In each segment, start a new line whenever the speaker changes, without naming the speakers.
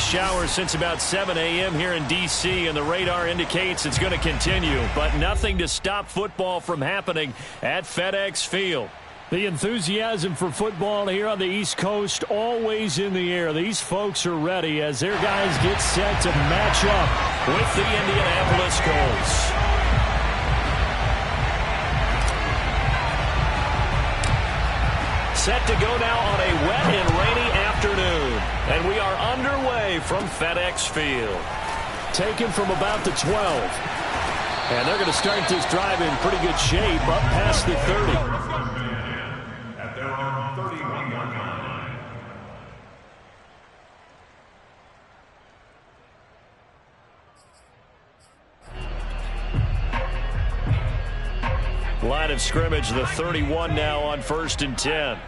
shower since about 7 a.m. here in D.C., and the radar indicates it's going to continue, but nothing to stop football from happening at FedEx Field.
The enthusiasm for football here on the East Coast always in the air. These folks are ready as their guys get set to match up
with the Indianapolis Colts. Set to go now on a wet and rainy afternoon. And we are underway from FedEx Field.
Taken from about the 12. And they're going to start this drive in pretty good shape up past the 30.
At their own 31-yard line.
Line of scrimmage, the 31 now on 1st and 10. And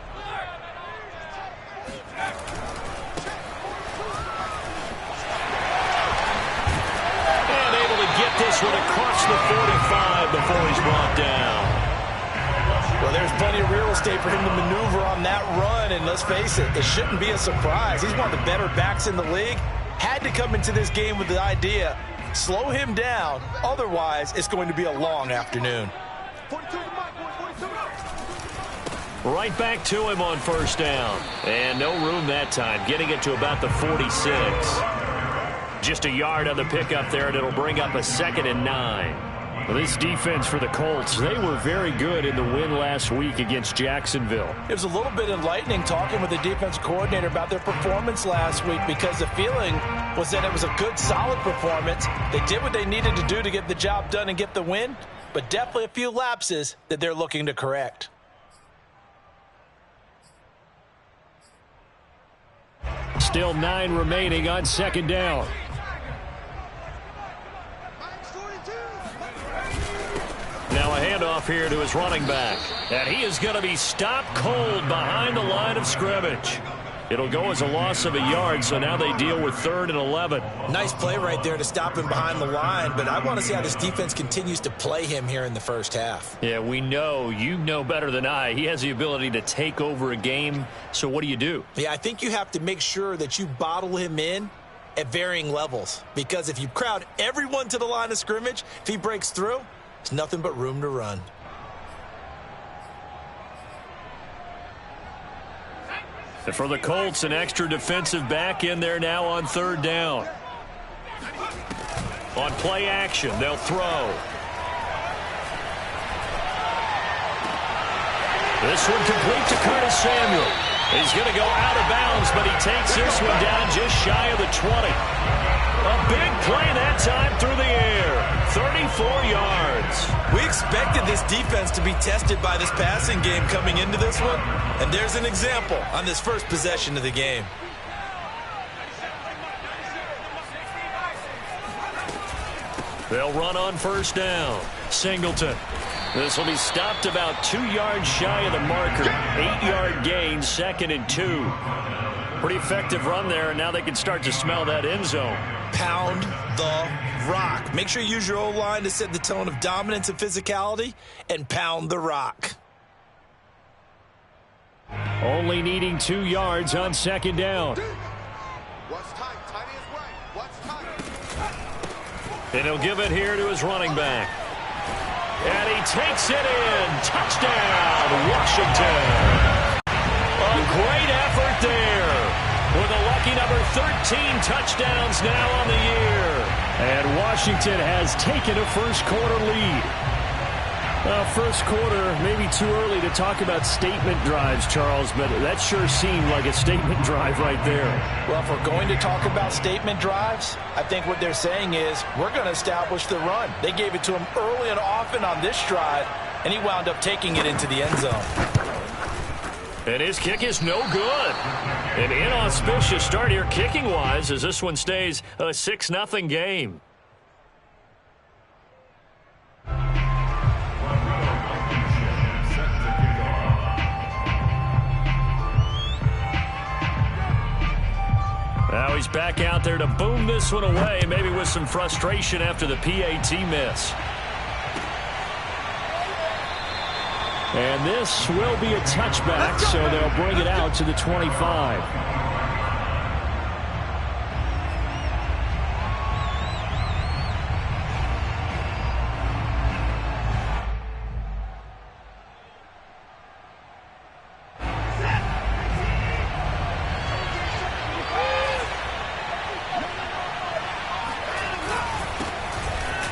able to get this one across the 45 before he's brought down.
Well, there's plenty of real estate for him to maneuver on that run, and let's face it, it shouldn't be a surprise. He's one of the better backs in the league. Had to come into this game with the idea, slow him down, otherwise it's going to be a long afternoon.
Right back to him on 1st down. And no room that time, getting it to about the 46. Just a yard on the pickup there, and it'll bring up a 2nd and 9.
Well, this defense for the Colts, they were very good in the win last week against Jacksonville.
It was a little bit enlightening talking with the defense coordinator about their performance last week, because the feeling was that it was a good, solid performance. They did what they needed to do to get the job done and get the win, but definitely a few lapses that they're looking to correct.
Still 9 remaining on 2nd down.
Now a handoff here to his running back. And he is going to be stopped cold behind the line of scrimmage. It'll go as a loss of a yard, so now they deal with 3rd and 11.
Nice play right there to stop him behind the line, but I want to see how this defense continues to play him here in the first half.
Yeah, we know, you know better than I, he has the ability to take over a game, so what do?
Yeah, I think you have to make sure that you bottle him in at varying levels, because if you crowd everyone to the line of scrimmage, if he breaks through, there's nothing but room to run.
And for the Colts, an extra defensive back in there now on 3rd down. On play action, they'll throw. This one complete to Curtis Samuel. He's going to go out of bounds, but he takes this one down just shy of the 20. A big play that time through the air. 34 yards.
We expected this defense to be tested by this passing game coming into this one, and there's an example on this first possession of the game.
They'll run on 1st down. Singleton. This will be stopped about 2 yards shy of the marker. 8-yard gain, 2nd and 2. Pretty effective run there, and now they can start to smell that end zone.
Pound the rock. Make sure you use your O-line to set the tone of dominance and physicality, and pound the rock.
Only needing 2 yards on 2nd down.
And he'll give it here to his running back. And he takes it in. Touchdown, Washington. A great effort there. With a lucky number 13 touchdowns now on the year.
And Washington has taken a first-quarter lead. First quarter, maybe too early to talk about statement drives, Charles, but that sure seemed like a statement drive right there.
Well, if we're going to talk about statement drives, I think what they're saying is we're going to establish the run. They gave it to him early and often on this drive, and he wound up taking it into the end zone.
And his kick is no good. An inauspicious start here kicking-wise as this one stays a 6-0 game. Now he's back out there to boom this one away, maybe with some frustration after the PAT miss.
And this will be a touchback, so they'll bring it out to the 25.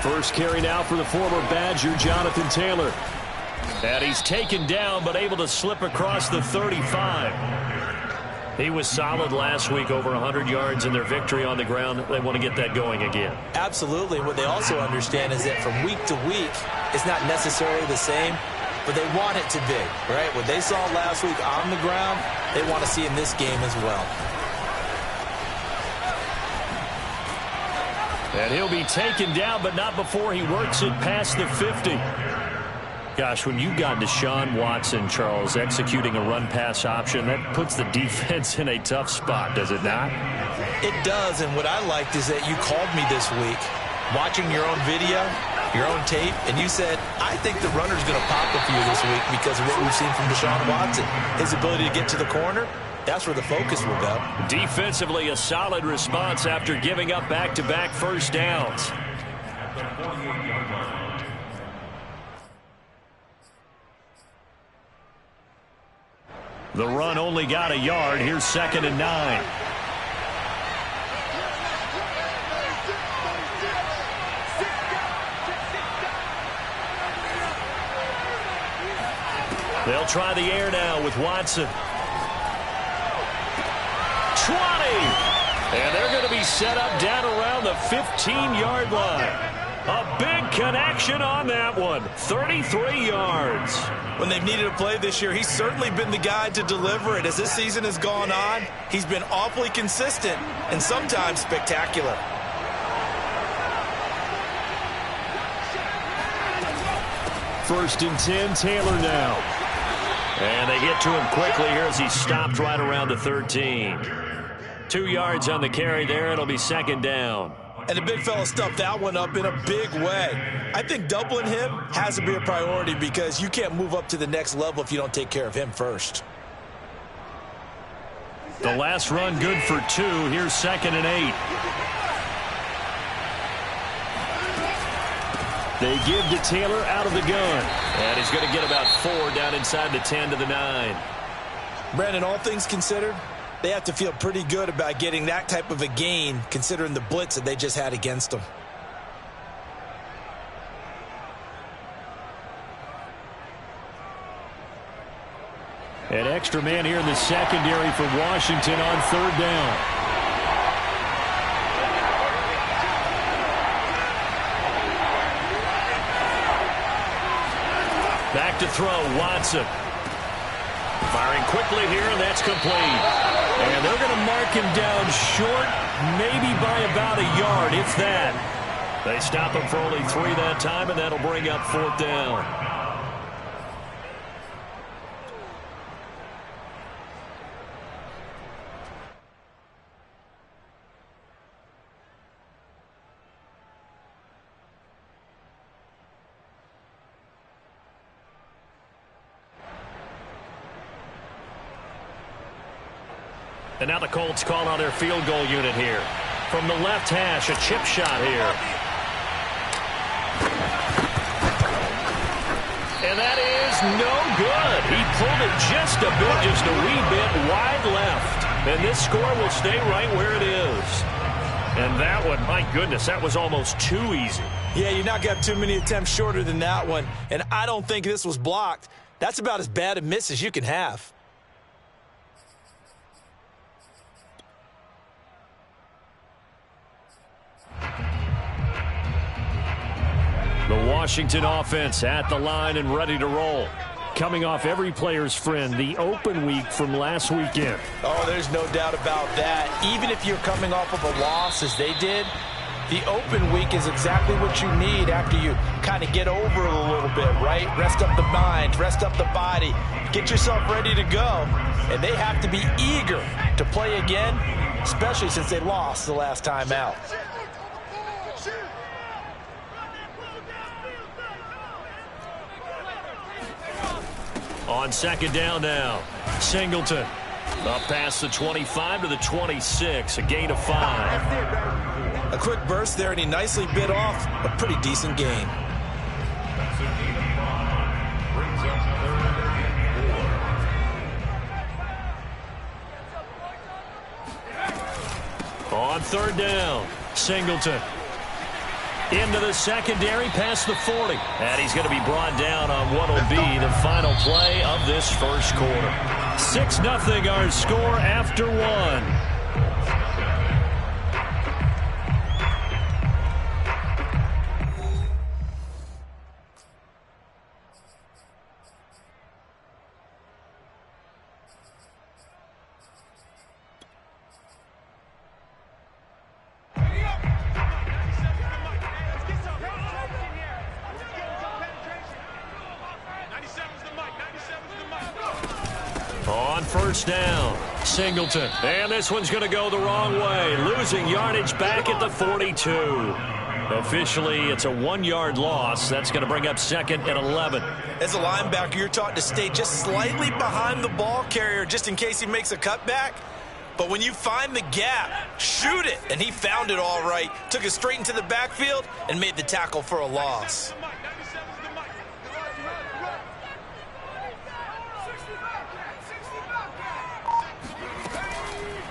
First carry now for the former Badger, Jonathan Taylor. And he's taken down, but able to slip across the 35. He was solid last week, over 100 yards in their victory on the ground. They want to get that going again.
Absolutely. What they also understand is that from week to week, it's not necessarily the same, but they want it to be, right? What they saw last week on the ground, they want to see in this game as well.
And he'll be taken down, but not before he works it past the 50. Gosh, when you've got Deshaun Watson, Charles, executing a run-pass option, that puts the defense in a tough spot, does it not?
It does, and what I liked is that you called me this week, watching your own video, your own tape, and you said, I think the runner's going to pop a few this week because of what we've seen from Deshaun Watson. His ability to get to the corner, that's where the focus will go.
Defensively, a solid response after giving up back-to-back first downs. The run only got a yard. Here's 2nd and 9. They'll try the air now with Watson. 20! And they're going to be set up down around the 15-yard line. A big connection on that one. 33 yards.
When they've needed a play this year, he's certainly been the guy to deliver it. As this season has gone on, he's been awfully consistent and sometimes spectacular.
First and 10, Taylor now. And they get to him quickly here as he stopped right around the 13. 2 yards on the carry there. It'll be 2nd down.
And the big fella stuffed that one up in a big way. I think doubling him has to be a priority because you can't move up to the next level if you don't take care of him first.
The last run good for 2. Here's 2nd and 8. They give to Taylor out of the gun.
And he's going to get about 4 down inside the 10 to the 9.
Brandon, all things considered, they have to feel pretty good about getting that type of a gain considering the blitz that they just had against them.
An extra man here in the secondary for Washington on 3rd down. Back to throw, Watson. Firing quickly here, and that's complete. And they're going to mark him down short, maybe by about a yard, if that. They stop him for only 3 that time, and that'll bring up 4th down. And now the Colts call on their field goal unit here. From the left hash, a chip shot here. And that is no good. He pulled it just a wee bit wide left. And this score will stay right where it is. And that one, my goodness, that was almost too easy.
Yeah, you're not going to have too many attempts shorter than that one. And I don't think this was blocked. That's about as bad a miss as you can have.
The Washington offense at the line and ready to roll. Coming off every player's friend, the open week from last weekend.
Oh, there's no doubt about that. Even if you're coming off of a loss as they did, the open week is exactly what you need after you kind of get over it a little bit, right? Rest up the mind, rest up the body, get yourself ready to go. And they have to be eager to play again, especially since they lost the last time out.
On 2nd down now, Singleton up past the 25 to the 26, a gain of 5.
A quick burst there, and he nicely bit off a pretty decent gain.
On 3rd down, Singleton. Into the secondary past the 40. And he's going to be brought down on what will be the final play of this first quarter. 6-0 our score after one. On first down, Singleton. And this one's going to go the wrong way. Losing yardage back at the 42. Officially, it's a 1-yard loss. That's going to bring up 2nd and 11.
As a linebacker, you're taught to stay just slightly behind the ball carrier just in case he makes a cutback. But when you find the gap, shoot it. And he found it all right. Took it straight into the backfield and made the tackle for a loss.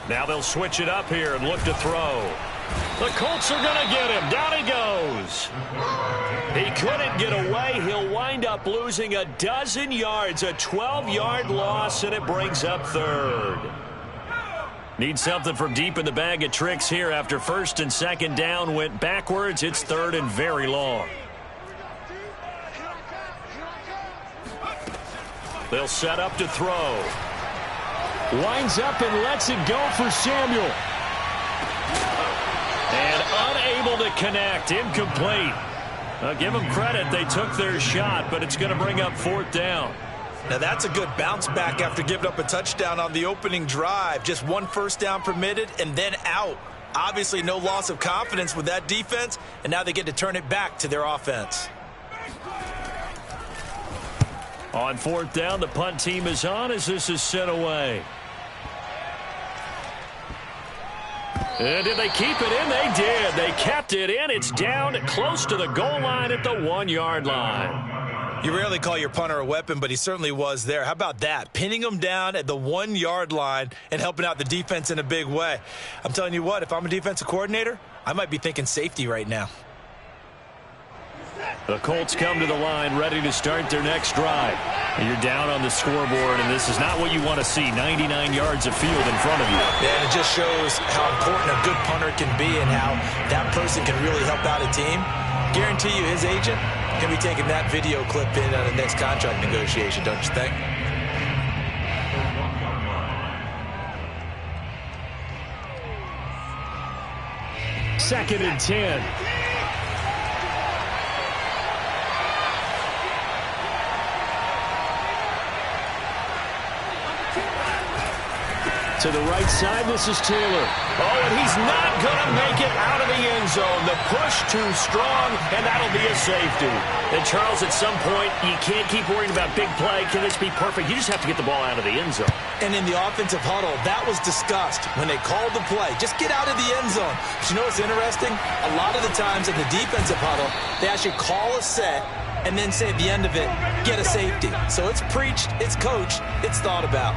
Now they'll switch it up here and look to throw. The Colts are going to get him. Down he goes. He couldn't get away. He'll wind up losing a dozen yards, a 12-yard loss, and it brings up 3rd. Need something from deep in the bag of tricks here after 1st and 2nd down went backwards. It's 3rd and very long. They'll set up to throw. Winds up and lets it go for Samuel. And unable to connect. Incomplete. Give them credit. They took their shot, but it's going to bring up 4th down.
Now that's a good bounce back after giving up a touchdown on the opening drive. Just 1 first down permitted and then out. Obviously no loss of confidence with that defense, and now they get to turn it back to their offense.
On 4th down, the punt team is on as this is sent away. And did they keep it in? They did. They kept it in. It's down close to the goal line at the 1-yard line.
You rarely call your punter a weapon, but he certainly was there. How about that? Pinning him down at the 1-yard line and helping out the defense in a big way. I'm telling you what, if I'm a defensive coordinator, I might be thinking safety right now.
The Colts come to the line ready to start their next drive. You're down on the scoreboard, and this is not what you want to see, 99 yards of field in front of you.
Yeah, and it just shows how important a good punter can be and how that person can really help out a team. Guarantee you his agent can be taking that video clip in on the next contract negotiation, don't you think?
Second and 10. To the right side, this is Taylor.
Oh, and he's not going to make it out of the end zone. The push too strong, and that'll be a safety.
And, Charles, at some point, you can't keep worrying about big play. Can this be perfect? You just have to get the ball out of the end zone.
And in the offensive huddle, that was discussed when they called the play. Just get out of the end zone. But you know what's interesting? A lot of the times in the defensive huddle, they actually call a set and then say at the end of it, get a safety. So it's preached, it's coached, it's thought about.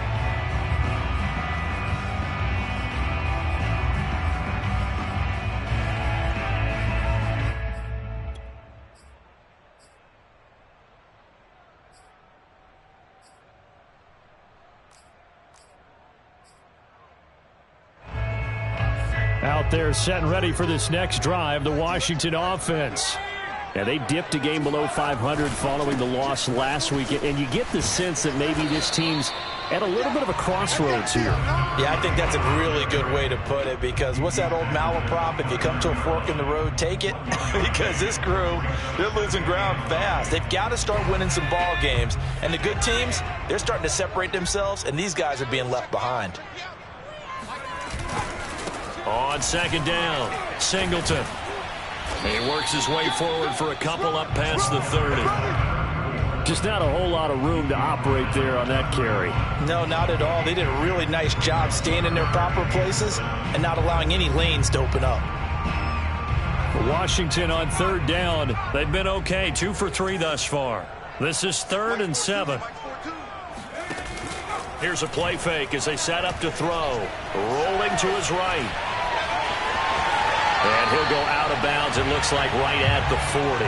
Out there set and ready for this next drive, the Washington offense. Now, they dipped a game below 500 following the loss last week, and you get the sense that maybe this team's at a little bit of a crossroads here.
Yeah, I think that's a really good way to put it, because what's that old malaprop? If you come to a fork in the road, take it. Because this crew, they're losing ground fast. They've got to start winning some ball games. And the good teams, they're starting to separate themselves, and these guys are being left behind.
On second down, Singleton. He works his way forward for a couple up past the 30. Just not a whole lot of room to operate there on that carry.
No, not at all. They did a really nice job staying in their proper places and not allowing any lanes to open up.
Washington on third down. They've been okay, 2 for 3 thus far. This is 3rd and 7. Here's a play fake as they set up to throw. Rolling to his right.
And he'll go out of bounds, it looks like, right at the 40.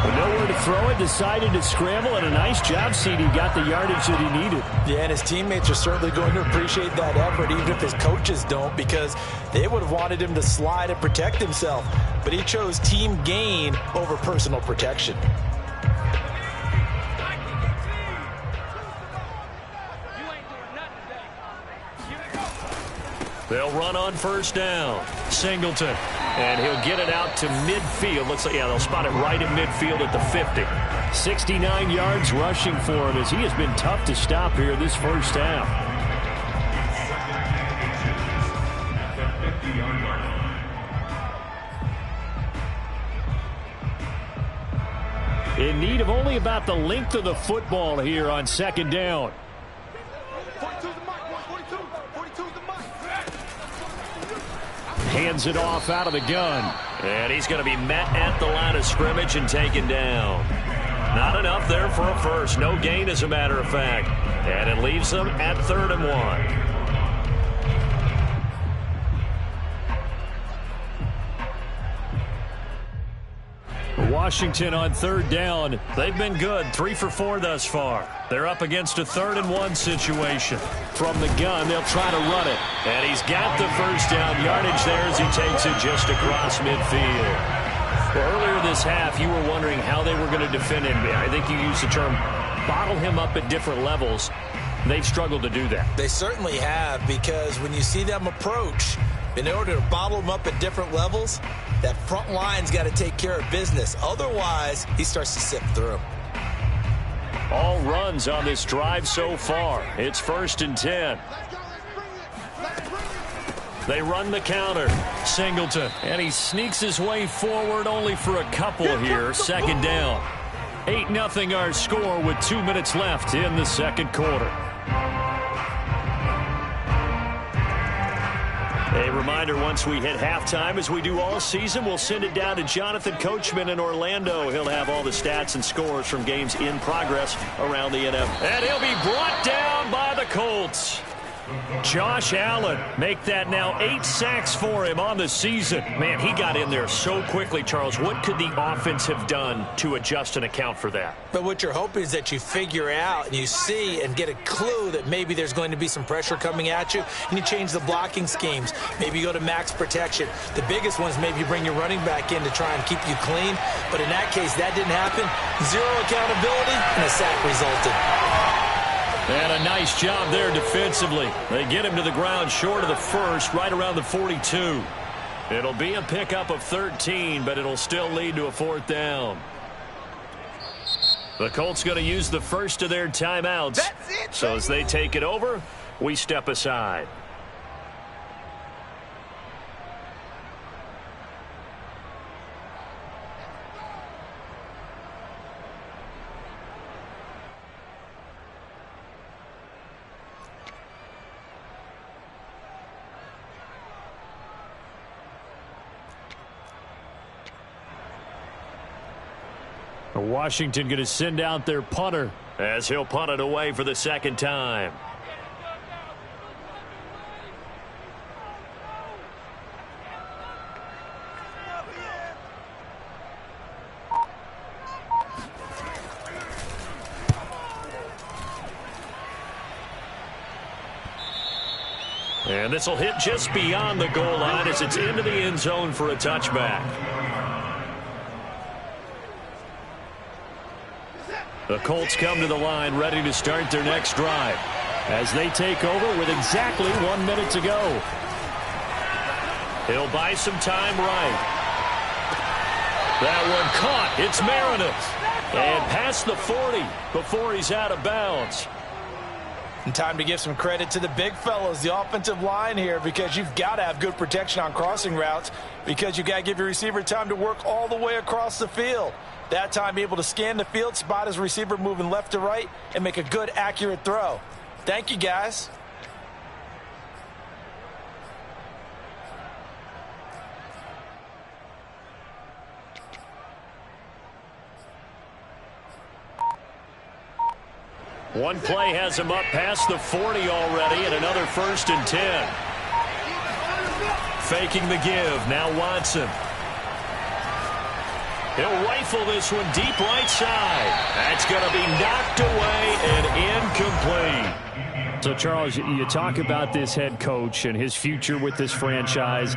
With nowhere to throw it, decided to scramble, and a nice job, CD. Got the yardage that he needed.
Yeah, and his teammates are certainly going to appreciate that effort, even if his coaches don't, because they would have wanted him to slide and protect himself. But he chose team gain over personal protection.
They'll run on first down. Singleton. And he'll get it out to midfield. Looks like, yeah, they'll spot it right at midfield at the 50.
69 yards rushing for him as he has been tough to stop here this first half. In need of only about the length of the football here on second down. Hands it off out of the gun.
And he's going to be met at the line of scrimmage and taken down. Not enough there for a first. No gain, as a matter of fact. And it leaves them at 3rd and 1.
Washington on 3rd down.
They've been good, 3 for 4 thus far. They're up against a 3rd and 1 situation.
From the gun, they'll try to run it.
And he's got the first down yardage there as he takes it just across midfield. Well, earlier this half, you were wondering how they were going to defend him. I think you used the term bottle him up at different levels. They've struggled to do that.
They certainly have, because when you see them approach, in order to bottle him up at different levels, that front line's got to take care of business. Otherwise, he starts to sift through.
All runs on this drive so far. It's 1st and 10.
They run the counter. Singleton.
And he sneaks his way forward only for a couple here. 2nd down. 8-0 our score with 2 minutes left in the second quarter.
A reminder, once we hit halftime, as we do all season, we'll send it down to Jonathan Coachman in Orlando. He'll have all the stats and scores from games in progress around the NFL. And he'll be brought down by the Colts.
Josh Allen, make that now 8 sacks for him on the season.
Man, he got in there so quickly, Charles. What could the offense have done to adjust and account for that?
But what you're hoping is that you figure out and you see and get a clue that maybe there's going to be some pressure coming at you, and you change the blocking schemes. Maybe you go to max protection. The biggest one is maybe you bring your running back in to try and keep you clean. But in that case, that didn't happen. 0 accountability, and a sack resulted.
And a nice job there defensively. They get him to the ground short of the first, right around the 42.
It'll be a pickup of 13, but it'll still lead to a 4th down. The Colts going to use the first of their timeouts. So as they take it over, we step aside.
Washington going to send out their punter
as he'll punt it away for the 2nd time. And this will hit just beyond the goal line as it's into the end zone for a touchback.
The Colts come to the line ready to start their next drive as they take over with exactly 1 minute to go.
He'll buy some time right. That one caught. It's Meredith. And past the 40 before he's out of bounds.
And time to give some credit to the big fellows, the offensive line here, because you've got to have good protection on crossing routes, because you've got to give your receiver time to work all the way across the field. That time, be able to scan the field, spot his receiver moving left to right, and make a good, accurate throw. Thank you, guys.
One play has him up past the 40 already, and another 1st and 10. faking the give. Now Watson. He'll rifle this one deep right side. That's going to be knocked away and incomplete.
So, Charles, you talk about this head coach and his future with this franchise.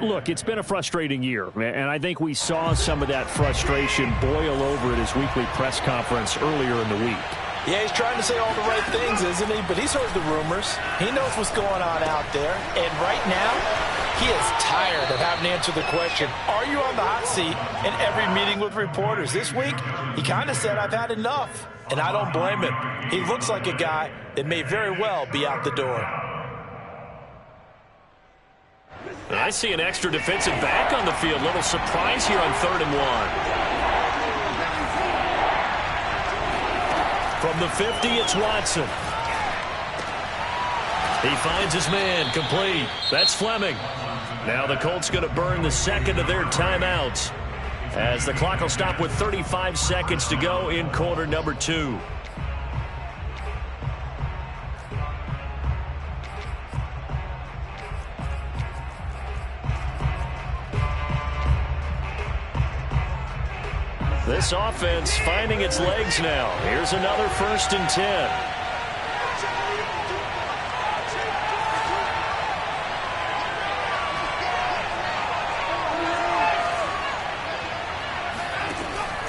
Look, it's been a frustrating year, and I think we saw some of that frustration boil over at his weekly press conference earlier in the week.
Yeah, he's trying to say all the right things, isn't he? But he's heard the rumors. He knows what's going on out there. And right now, he is tired of having to answer the question, are you on the hot seat in every meeting with reporters? This week, he kind of said, I've had enough. And I don't blame him. He looks like a guy that may very well be out the door.
I see an extra defensive back on the field. Little surprise here on 3rd and 1. From the 50, it's Watson. He finds his man, complete. That's Fleming. Now the Colts going to burn the second of their timeouts, as the clock will stop with 35 seconds to go in quarter number 2. This offense finding its legs now. Here's another 1st and 10.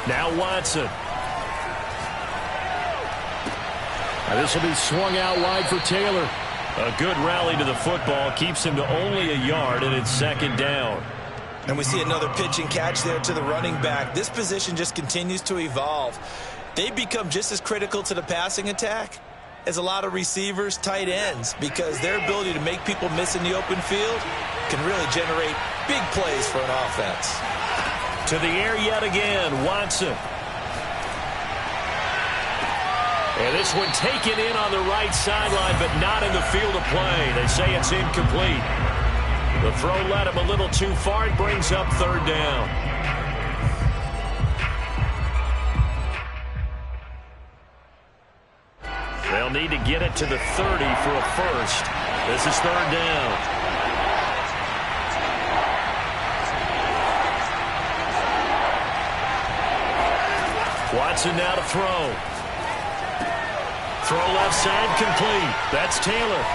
Now Watson.
Now this will be swung out wide for Taylor.
A good rally to the football keeps him to only a yard, and it's 2nd down.
And we see another pitch and catch there to the running back. This position just continues to evolve. They become just as critical to the passing attack as a lot of receivers, tight ends, because their ability to make people miss in the open field can really generate big plays for an offense.
To the air yet again, Watson. And this one taken in on the right sideline, but not in the field of play. They say it's incomplete. The throw led him a little too far. It brings up 3rd down. They'll need to get it to the 30 for a first. This is 3rd down. Watson now to throw. Throw left side complete. That's Taylor.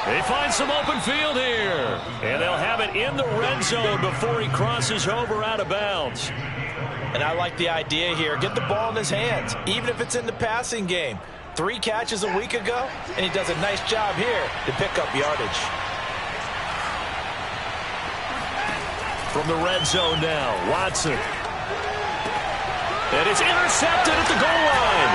They find some open field here. And they'll have it in the red zone before he crosses over out of bounds.
And I like the idea here. Get the ball in his hands, even if it's in the passing game. 3 catches a week ago, and he does a nice job here to pick up yardage.
From the red zone now, Watson. And it's intercepted at the goal line.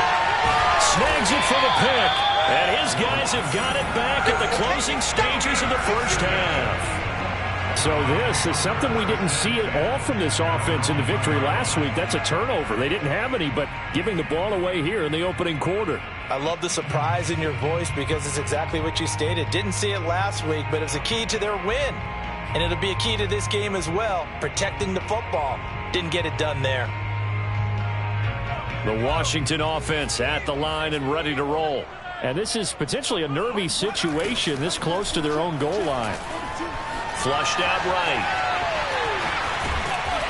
Snags it for the pick. And his guys have got it back at the closing stages of the first half.
So this is something we didn't see at all from this offense in the victory last week. That's a turnover. They didn't have any, but giving the ball away here in the opening quarter.
I love the surprise in your voice because it's exactly what you stated. Didn't see it last week, but it was a key to their win. And it'll be a key to this game as well, protecting the football. Didn't get it done there.
The Washington offense at the line and ready to roll.
And this is potentially a nervy situation this close to their own goal line.
Flushed out right.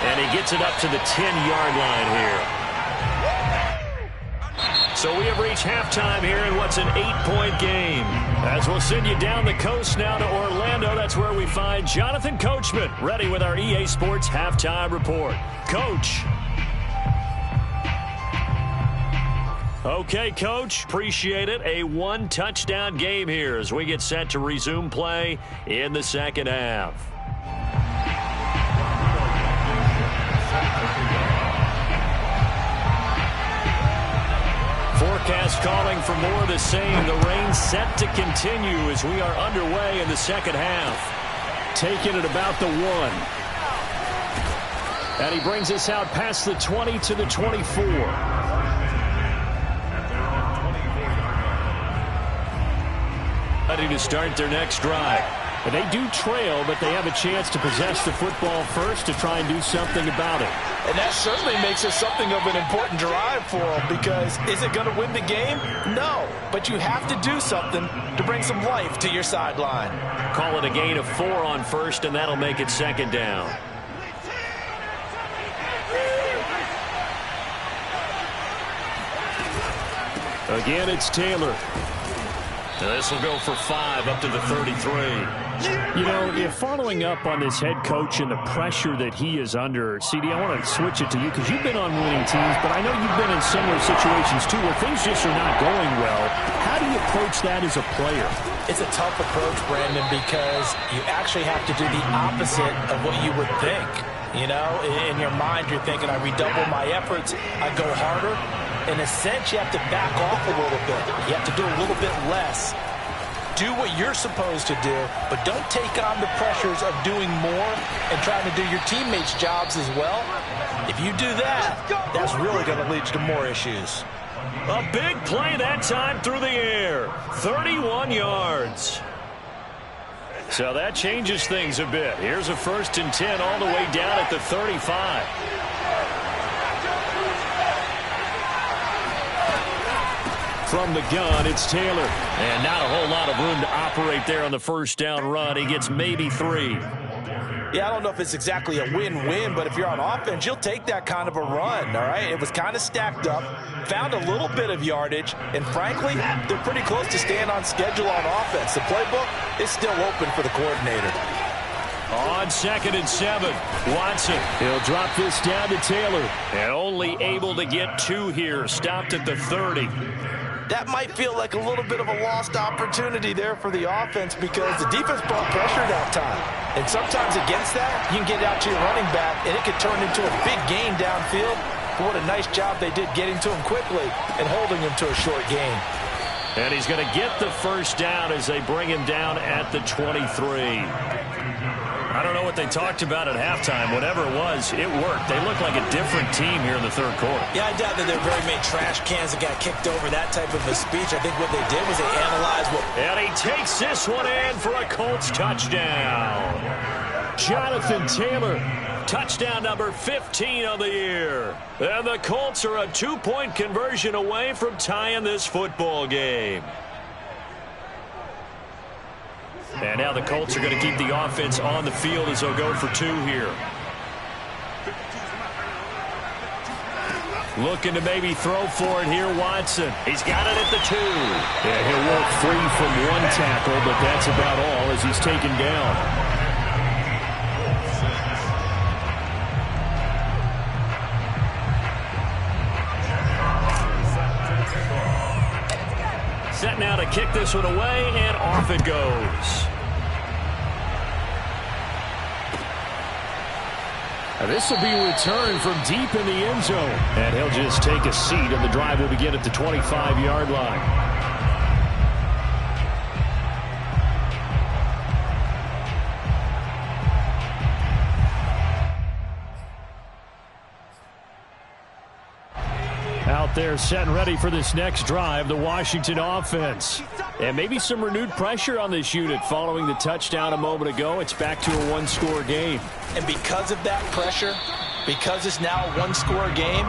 And he gets it up to the 10-yard line here. So we have reached halftime here in what's an 8-point game. As we'll send you down the coast now to Orlando, that's where we find Jonathan Coachman ready with our EA Sports Halftime Report. Coach. Okay, Coach, appreciate it. A 1-touchdown game here as we get set to resume play in the second half. Forecast calling for more of the same. The rain set to continue as we are underway in the second half.
Taking it about the 1. And he brings us out past the 20 to the 24.
Ready to start their next drive.
And they do trail, but they have a chance to possess the football first to try and do something about it.
And that certainly makes it something of an important drive for them, because is it going to win the game? No, but you have to do something to bring some life to your sideline.
Call it a gain of 4 on first, and that'll make it second down.
Again, it's Taylor.
This will go for 5 up to the 33.
You know, if following up on this head coach and the pressure that he is under, CD, I want to switch it to you because you've been on winning teams, but I know you've been in similar situations too where things just are not going well. How do you approach that as a player?
It's a tough approach, Brandon, because you actually have to do the opposite of what you would think. You know, in your mind, you're thinking, I redouble my efforts, I go harder. In a sense, you have to back off a little bit. You have to do a little bit less. Do what you're supposed to do, but don't take on the pressures of doing more and trying to do your teammates' jobs as well. If you do that, that's really going to lead to more issues.
A big play that time through the air. 31 yards. So that changes things a bit. Here's a 1st and 10 all the way down at the 35.
From the gun, it's Taylor.
And not a whole lot of room to operate there on the first down run. He gets maybe 3.
Yeah, I don't know if it's exactly a win-win, but if you're on offense, you'll take that kind of a run, all right? It was kind of stacked up, found a little bit of yardage, and frankly, they're pretty close to staying on schedule on offense. The playbook is still open for the coordinator.
On 2nd and 7, Watson.
He'll drop this down to Taylor.
And only able to get 2 here. Stopped at the 30.
That might feel like a little bit of a lost opportunity there for the offense because the defense brought pressure that time. And sometimes against that, you can get out to your running back, and it could turn into a big gain downfield. But what a nice job they did getting to him quickly and holding him to a short gain.
And he's going to get the first down as they bring him down at the 23. I don't know what they talked about at halftime. Whatever it was, it worked. They look like a different team here in the 3rd quarter.
Yeah, I doubt that there were very many trash cans that got kicked over that type of a speech. I think what they did was they analyzed what...
And he takes this one in for a Colts touchdown.
Jonathan Taylor.
Touchdown number 15 on the year. And the Colts are a 2-point conversion away from tying this football game. And now the Colts are going to keep the offense on the field as they'll go for 2 here. Looking to maybe throw for it here, Watson. He's got it at the 2.
Yeah, he'll work free from 1 tackle, but that's about all as he's taken down.
Set now to kick this one away, and off it goes.
This will be a return from deep in the end zone. And he'll just take a seat, and the drive will begin at the 25-yard line. Out there set and ready for this next drive, the Washington offense. And maybe some renewed pressure on this unit following the touchdown a moment ago. It's back to a 1-score game.
And because of that pressure, because it's now a 1-score game,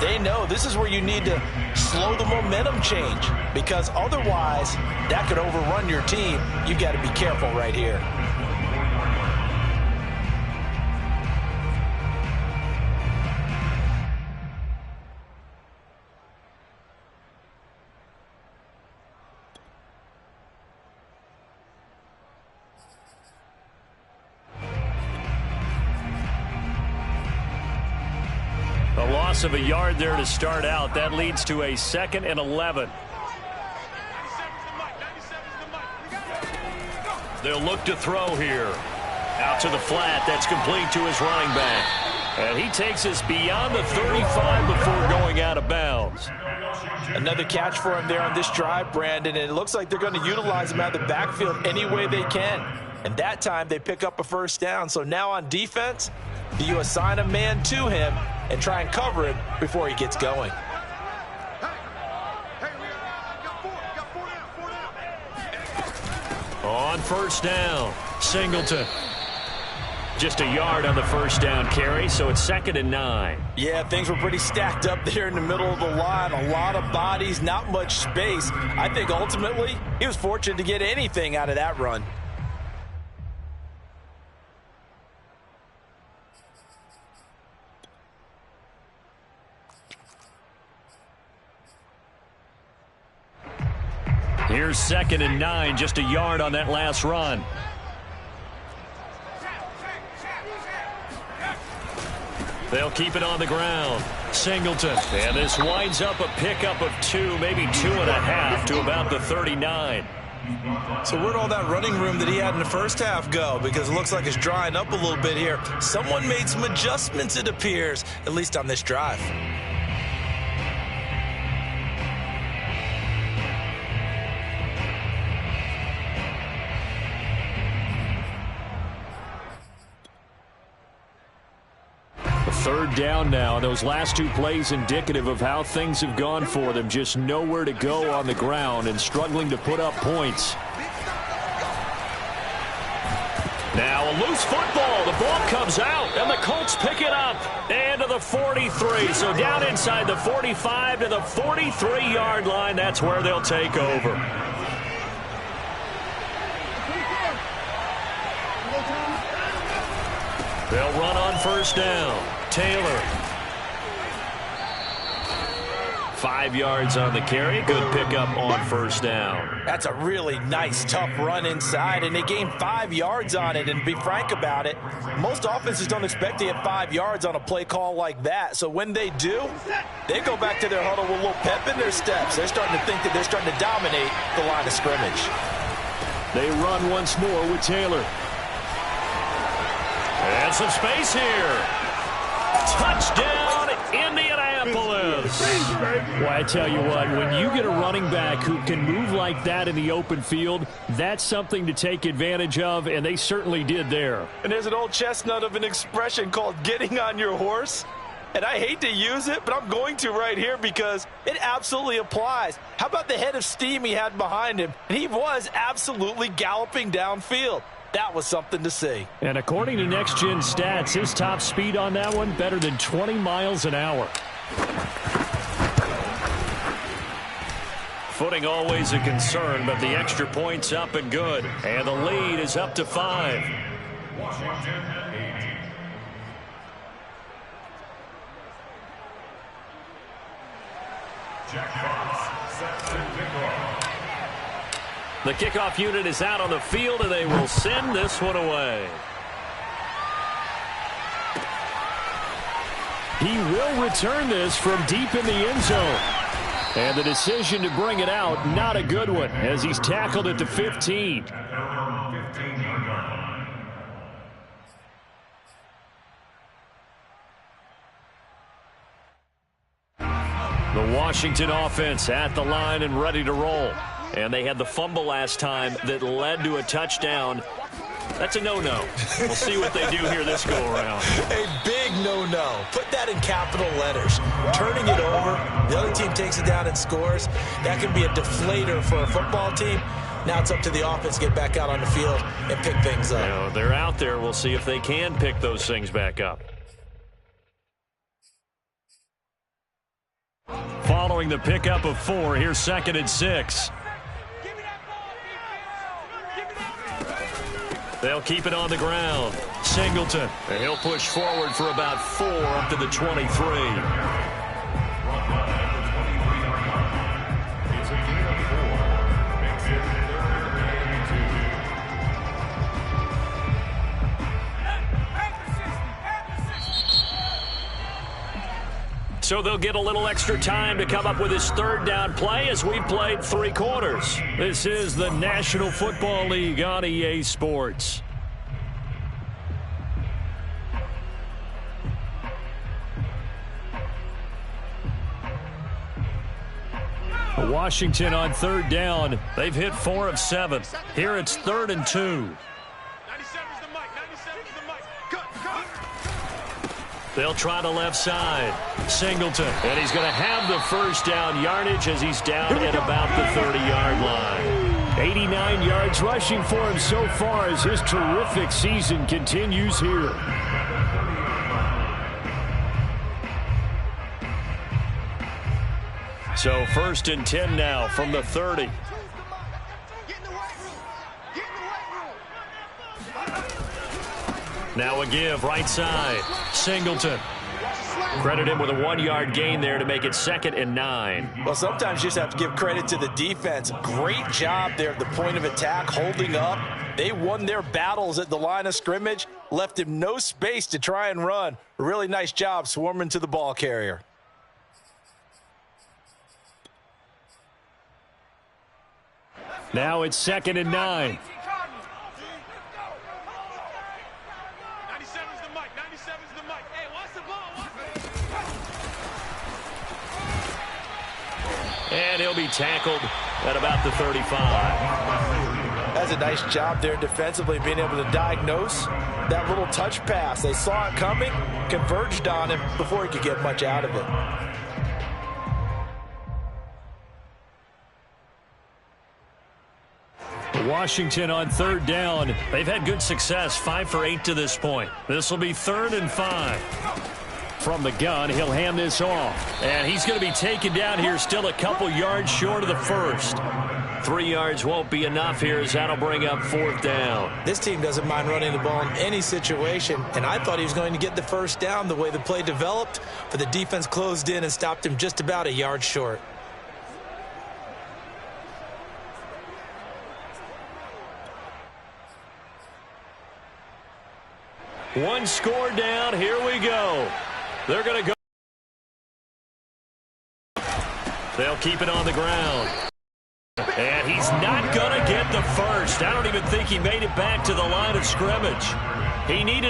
they know this is where you need to slow the momentum change. Because otherwise, that could overrun your team. You've got to be careful right here.
A loss of a yard there to start out. That leads to a 2nd and 11. They'll look to throw here. Out to the flat. That's complete to his running back. And he takes us beyond the 35 before going out of bounds.
Another catch for him there on this drive, Brandon, and it looks like they're going to utilize him out of the backfield any way they can. And that time they pick up a first down. So now on defense, do you assign a man to him and try and cover him before he gets going?
On first down,
Singleton. Just a yard on the first down carry, so it's 2nd and 9.
Yeah, things were pretty stacked up there in the middle of the line. A lot of bodies, not much space. I think ultimately he was fortunate to get anything out of that run.
Here's 2nd and 9, just a yard on that last run. They'll keep it on the ground. Singleton. And this winds up a pickup of 2, maybe 2.5 to about the 39.
So where'd all that running room that he had in the first half go? Because it looks like it's drying up a little bit here. Someone made some adjustments, it appears, at least on this drive.
Third down now. Those last 2 plays indicative of how things have gone for them. Just nowhere to go on the ground and struggling to put up points. Now a loose football. The ball comes out, and the Colts pick it up. And to the 43. So down inside the 45 to the 43-yard line. That's where they'll take over. They'll run on first down. Taylor. 5 yards on the carry. Good pickup on first down.
That's a really nice, tough run inside, and they gained 5 yards on it. And to be frank about it, most offenses don't expect to get 5 yards on a play call like that. So when they do, they go back to their huddle with a little pep in their steps. They're starting to think that they're starting to dominate the line of scrimmage.
They run once more with Taylor. And some space here. Touchdown, Indianapolis. Well, I tell you what, when you get a running back who can move like that in the open field, that's something to take advantage of, and they certainly did there.
And there's an old chestnut of an expression called getting on your horse. And I hate to use it, but I'm going to right here because it absolutely applies. How about the head of steam he had behind him? And he was absolutely galloping downfield. That was something to see.
And according to Next Gen Stats, his top speed on that one, better than 20 miles an hour. Footing always a concern, but the extra point's up and good. And the lead is up to 5.
Washington 8. Jack Fox sets the kickoff.
The kickoff unit is out on the field, and they will send this one away. He will return this from deep in the end zone. And the decision to bring it out, not a good one, as he's tackled at the 15. The Washington offense at the line and ready to roll. And they had the fumble last time that led to a touchdown. That's a no-no. We'll see what they do here this go-around.
A big no-no. Put that in capital letters. Turning it over, the other team takes it down and scores. That can be a deflator for a football team. Now it's up to the offense to get back out on the field and pick things up.
You know, they're out there. We'll see if they can pick those things back up. Following the pickup of 4, here's 2nd and 6. They'll keep it on the ground. Singleton. And he'll push forward for about 4 up to the 23. So they'll get a little extra time to come up with his 3rd down play as we played 3 quarters. This is the National Football League on EA Sports. Washington on 3rd down. They've hit 4 of 7. Here it's 3rd and 2. They'll try the left side. Singleton. And he's going to have the first down yardage as he's down at about the 30-yard line. 89 yards rushing for him so far as his terrific season continues here. So 1st and 10 now from the 30. Now a give right side. Singleton. Credit him with a 1-yard gain there to make it 2nd and 9.
Well, sometimes you just have to give credit to the defense. Great job there at the point of attack, holding up. They won their battles at the line of scrimmage, left him no space to try and run. A really nice job swarming to the ball carrier.
Now it's 2nd and 9. And he'll be tackled at about the 35.
That's a nice job there defensively, being able to diagnose that little touch pass. They saw it coming, converged on him before he could get much out of it.
Washington on 3rd down. They've had good success, 5 for 8 to this point. This will be 3rd and 5. From the gun, he'll hand this off. And he's going to be taken down here, still a couple yards short of the first. 3 yards won't be enough here, as that'll bring up 4th down.
This team doesn't mind running the ball in any situation, and I thought he was going to get the first down the way the play developed, but the defense closed in and stopped him just about a yard short.
One score down. Here we go. They're going to go. They'll keep it on the ground. And he's not going to get the first. I don't even think he made it back to the line of scrimmage. He needed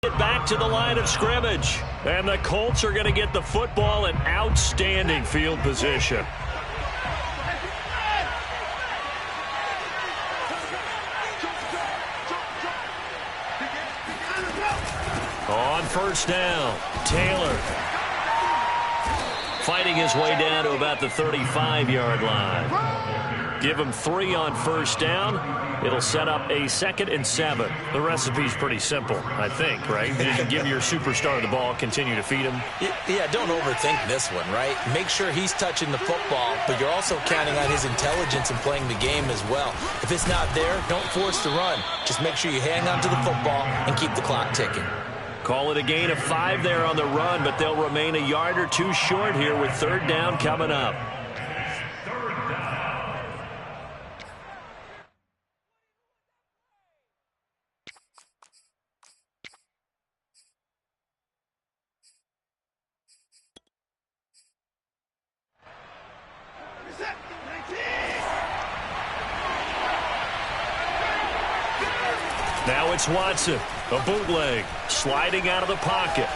to get back to the line of scrimmage. And the Colts are going to get the football in outstanding field position. On 1st down, Taylor fighting his way down to about the 35-yard line. Give him 3 on 1st down. It'll set up a 2nd and 7. The recipe's pretty simple, I think, right? You give your superstar the ball, continue to feed him.
Yeah, don't overthink this one, right? Make sure he's touching the football, but you're also counting on his intelligence in playing the game as well. If it's not there, don't force the run. Just make sure you hang on to the football and keep the clock ticking.
Call it a gain of 5 there on the run, but they'll remain a yard or 2 short here with 3rd down coming up. Now it's Watson, a bootleg, sliding out of the pocket.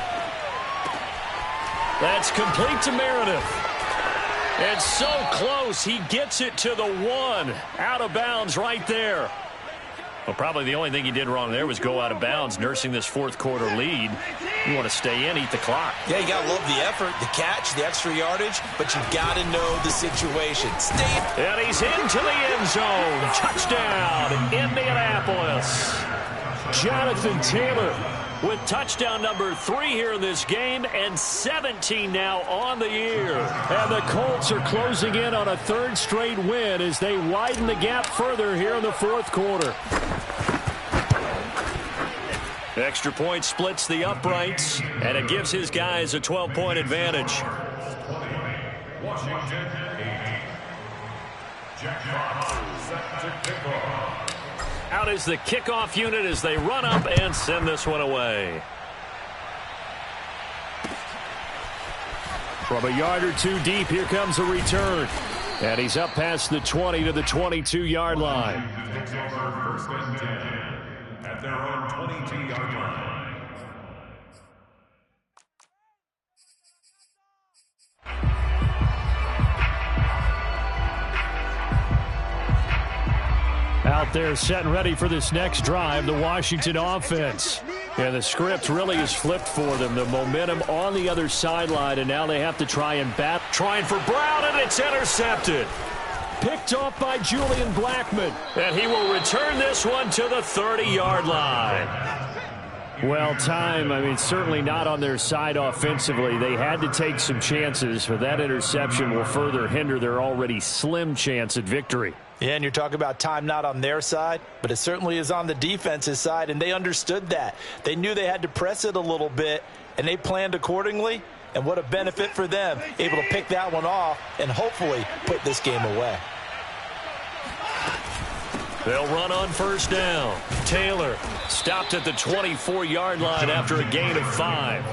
That's complete to Meredith. And so close, he gets it to the 1. Out of bounds right there. Well, probably the only thing he did wrong there was go out of bounds, nursing this 4th quarter lead. You want to stay in, eat the clock.
Yeah, you got to love the effort, the catch, the extra yardage, but you got to know the situation. Stay.
And he's into the end zone. Touchdown, Indianapolis. Jonathan Taylor with touchdown number 3 here in this game, and 17 now on the year. And the Colts are closing in on a 3rd straight win as they widen the gap further here in the 4th quarter. Extra point splits the uprights, and it gives his guys a 12-point advantage.
Washington, Jack Fox set to kick off.
Out is the kickoff unit as they run up and send this one away. From a yard or 2 deep, here comes a return. And he's up past the 20 to the 22-yard line.
First and 10 at their own 22-yard line.
Out there set and ready for this next drive, the Washington offense. Yeah, the script really is flipped for them. The momentum on the other sideline, and now they have to try and bat. Trying for Brown, and it's intercepted. picked off by Julian Blackmon.
And he will return this one to the 30-yard line.
Well, certainly not on their side offensively. They had to take some chances, but that interception will further hinder their already slim chance at victory.
Yeah, and you're talking about time not on their side, but it certainly is on the defense's side, and they understood that. They knew they had to press it a little bit, and they planned accordingly, and what a benefit for them, able to pick that one off and hopefully put this game away.
They'll run on first down. Taylor stopped at the 24-yard line after a gain of 5.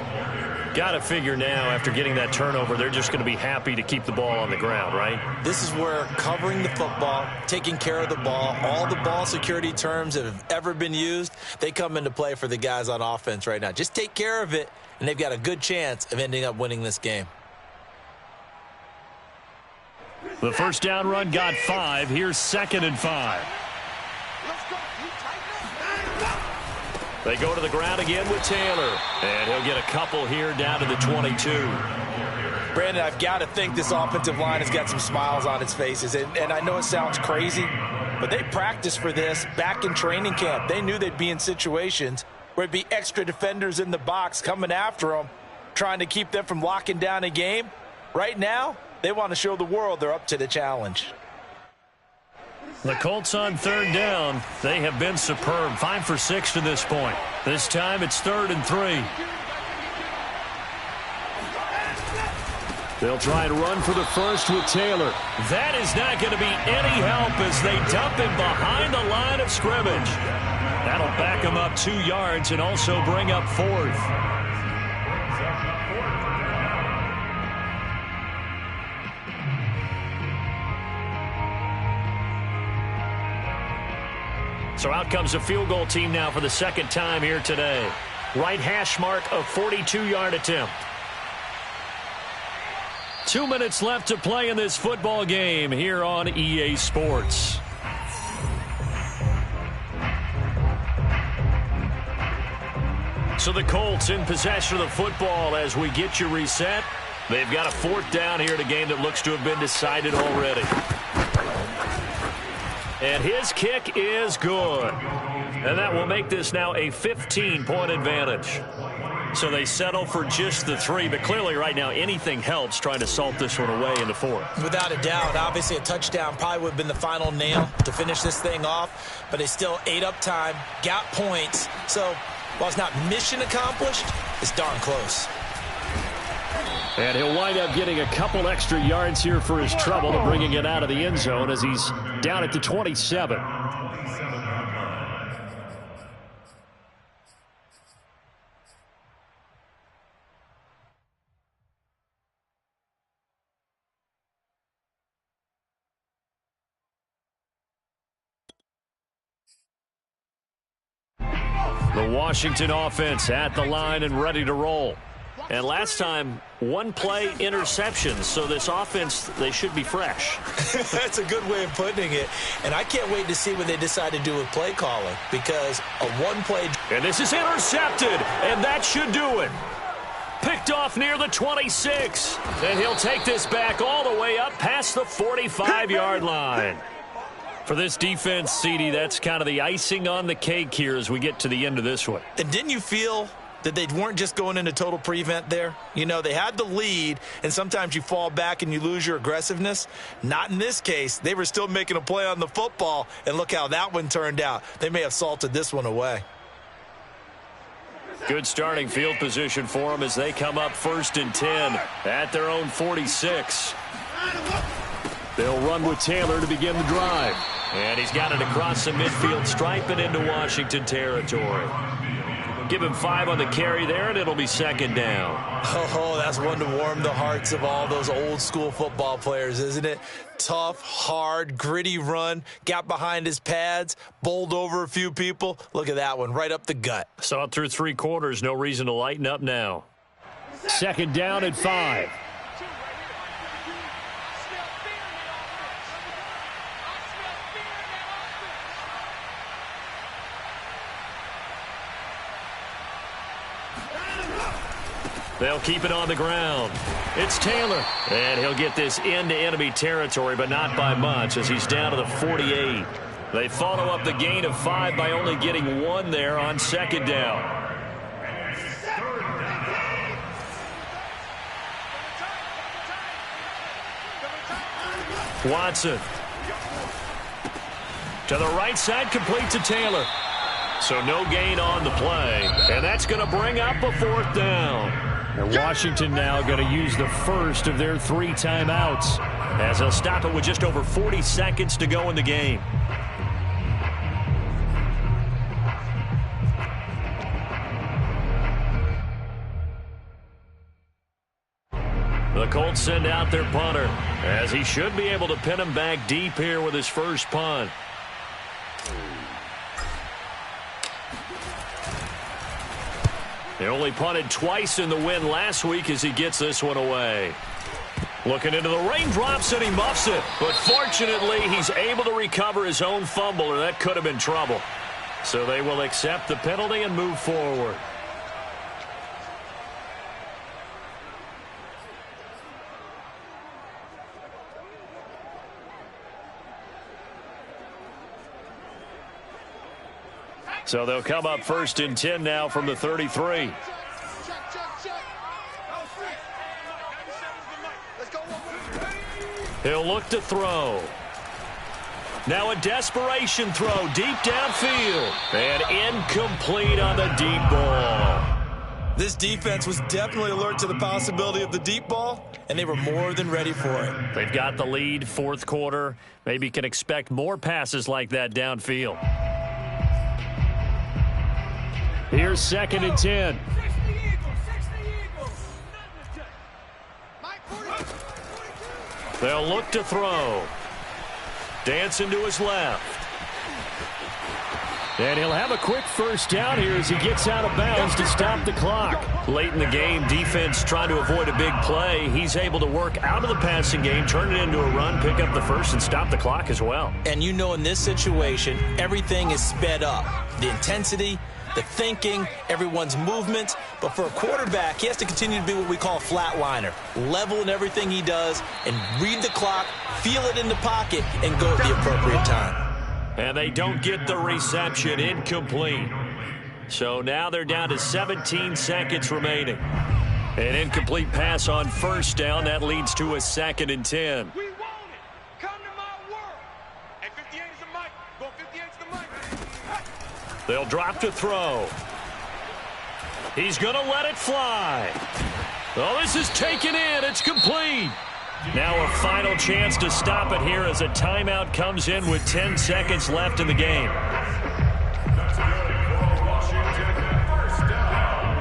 Got to figure now, after getting that turnover, they're just going to be happy to keep the ball on the ground, right?
This is where covering the football, taking care of the ball, all the ball security terms that have ever been used, they come into play for the guys on offense right now. Just take care of it, and they've got a good chance of ending up winning this game.
The first down run got 5. Here's 2nd and 5.
They go to the ground again with Taylor. And he'll get a couple here down to the 22.
Brandon, I've got to think this offensive line has got some smiles on its faces. And I know it sounds crazy, but they practiced for this back in training camp. They knew they'd be in situations where it'd be extra defenders in the box coming after them, trying to keep them from locking down a game. Right now, they want to show the world they're up to the challenge.
The Colts on third down. They have been superb. 5 for 6 to this point. This time it's 3rd and 3.
They'll try and run for the first with Taylor.
That is not going to be any help as they dump him behind the line of scrimmage. That'll back him up 2 yards and also bring up 4th. So out comes a field goal team now for the second time here today. Right hash mark, a 42-yard attempt. 2 minutes left to play in this football game here on EA Sports. So the Colts in possession of the football as we get you reset. They've got a 4th down here in a game that looks to have been decided already. And his kick is good. And that will make this now a 15-point advantage. So they settle for just the 3, but clearly right now anything helps trying to salt this one away in the 4th.
Without a doubt, obviously a touchdown probably would have been the final nail to finish this thing off, but they still ate up time, got points. So while it's not mission accomplished, it's darn close.
And he'll wind up getting a couple extra yards here for his trouble, bringing it out of the end zone as he's down at the 27. The Washington offense at the line and ready to roll. And last time, 1 play interceptions, so this offense, they should be fresh.
That's a good way of putting it. And I can't wait to see what they decide to do with play calling, because a 1-play...
And this is intercepted, and that should do it. Picked off near the 26. And he'll take this back all the way up past the 45-yard line. For this defense, CD, that's kind of the icing on the cake here as we get to the end of this one.
And didn't you feel that they weren't just going into total prevent there? You know, they had the lead, and sometimes you fall back and you lose your aggressiveness. Not in this case. They were still making a play on the football, and look how that one turned out. They may have salted this one away.
Good starting field position for them as they come up 1st and 10 at their own 46.
They'll run with Taylor to begin the drive.
And he's got it across the midfield stripe and into Washington territory. Give him 5 on the carry there, and it'll be 2nd down.
Oh, that's one to warm the hearts of all those old-school football players, isn't it? Tough, hard, gritty run, got behind his pads, bowled over a few people. Look at that one, right up the gut.
Saw it through 3 quarters, no reason to lighten up now.
2nd down and 5.
They'll keep it on the ground.
It's Taylor.
And he'll get this into enemy territory, but not by much, as he's down to the 48. They follow up the gain of 5 by only getting 1 there on second down. Watson. To the right side, complete to Taylor. So no gain on the play. And that's going to bring up a 4th down.
And Washington now going to use the first of their 3 timeouts,
as they'll stop it with just over 40 seconds to go in the game. The Colts send out their punter, as he should be able to pin him back deep here with his first punt. He only punted twice in the win last week as he gets this one away. Looking into the raindrops, and he muffs it. But fortunately, he's able to recover his own fumble, or that could have been trouble. So they will accept the penalty and move forward. So they'll come up 1st and 10 now from the 33. He'll look to throw. Now a desperation throw deep downfield. And incomplete on the deep ball.
This defense was definitely alert to the possibility of the deep ball, and they were more than ready for it.
They've got the lead, 4th quarter. Maybe can expect more passes like that downfield.
Here's 2nd and 10.
They'll look to throw. Dancing to his left.
And he'll have a quick first down here as he gets out of bounds to stop the clock.
Late in the game, defense trying to avoid a big play. He's able to work out of the passing game, turn it into a run, pick up the first, and stop the clock as well.
And you know, in this situation, everything is sped up. The intensity, the thinking, everyone's movement. But for a quarterback, he has to continue to be what we call a flatliner. Level in everything he does and read the clock, feel it in the pocket, and go at the appropriate time.
And they don't get the reception. Incomplete. So now they're down to 17 seconds remaining. An incomplete pass on first down. That leads to a 2nd and 10.
We want it. Come to my world. And 58 is the mic. Go 58 is the mic.
They'll drop to throw. He's going to let it fly. Oh, this is taken in. It's complete. Now a final chance to stop it here as a timeout comes in with 10 seconds left in the game.
That's good for Washington. First down.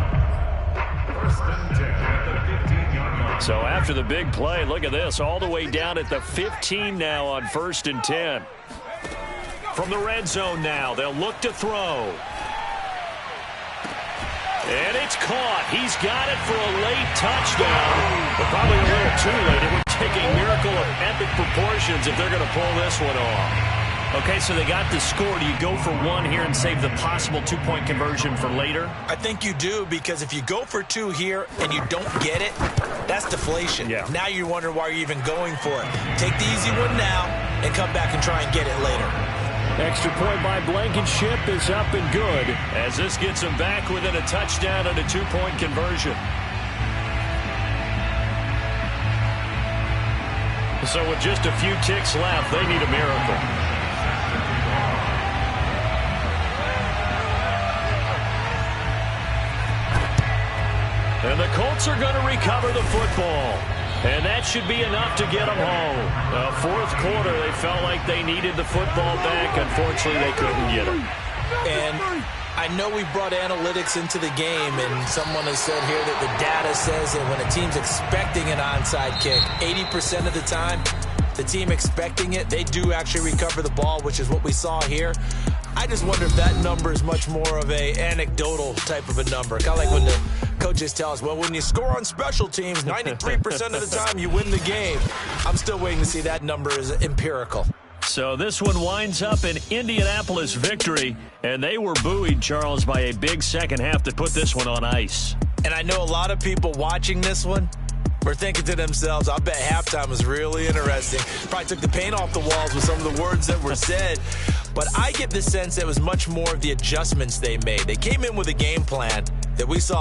1st and 10 at the 15-yard line.
So after the big play, look at this, all the way down at the 15 now on 1st and 10. From the red zone now, they'll look to throw. And it's caught. He's got it for a late touchdown. But probably a little too late. It would take a miracle of epic proportions if they're going to pull this one off. Okay, so they got the score. Do you go for 1 here and save the possible 2-point conversion for later?
I think you do, because if you go for 2 here and you don't get it, that's deflation.
Yeah.
Now you wonder why you're even going for it. Take the easy one now and come back and try and get it later.
Extra point by Blankenship is up and good,
as this gets them back within a touchdown and a 2-point conversion. So with just a few ticks left, they need a miracle. And the Colts are going to recover the football. And that should be enough to get them home. The 4th quarter, they felt like they needed the football back. Unfortunately, they couldn't get it.
And I know we brought analytics into the game, and someone has said here that the data says that when a team's expecting an onside kick, 80% of the time, the team expecting it, they do actually recover the ball, which is what we saw here. I just wonder if that number is much more of a anecdotal type of a number. Kind of like when the coaches tell us, well, when you score on special teams, 93% of the time you win the game. I'm still waiting to see that number is empirical.
So this one winds up an Indianapolis victory, and they were buoyed, Charles, by a big second half to put this one on ice.
And I know a lot of people watching this one, were thinking to themselves, I bet halftime was really interesting. Probably took the paint off the walls with some of the words that were said. But I get the sense it was much more of the adjustments they made. They came in with a game plan that we saw